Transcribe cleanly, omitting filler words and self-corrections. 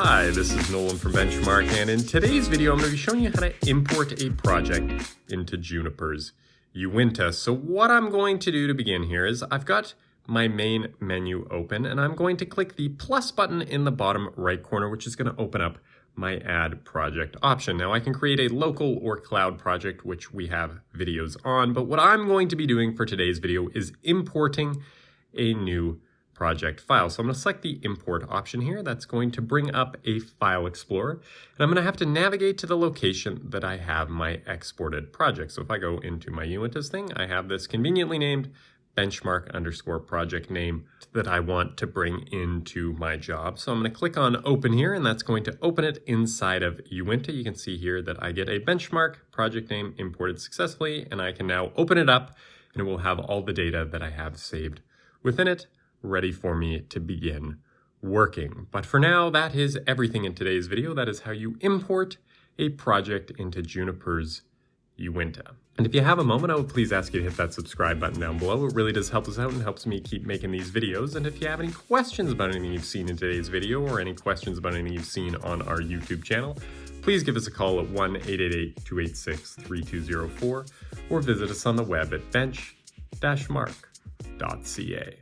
Hi, this is Nolan from Benchmark, and in today's video I'm going to be showing you how to import a project into Juniper's Uinta. So what I'm going to do to begin here is I've got my main menu open, and I'm going to click the plus button in the bottom right corner, which is going to open up my Add Project option. Now I can create a local or cloud project, which we have videos on, but what I'm going to be doing for today's video is importing a new project file. So I'm going to select the import option here. That's going to bring up a file explorer, and I'm going to have to navigate to the location that I have my exported project. So if I go into my Uinta's thing, I have this conveniently named benchmark_project name that I want to bring into my job. So I'm going to click on open here, and that's going to open it inside of Uinta. You can see here that I get a benchmark project name imported successfully, and I can now open it up, and it will have all the data that I have saved within it, ready for me to begin working. But for now, that is everything in today's video. That is how you import a project into Juniper's Uinta. And if you have a moment, I would please ask you to hit that subscribe button down below. It really does help us out and helps me keep making these videos. And if you have any questions about anything you've seen in today's video or any questions about anything you've seen on our YouTube channel, please give us a call at 1-888-286-3204 or visit us on the web at bench-mark.ca.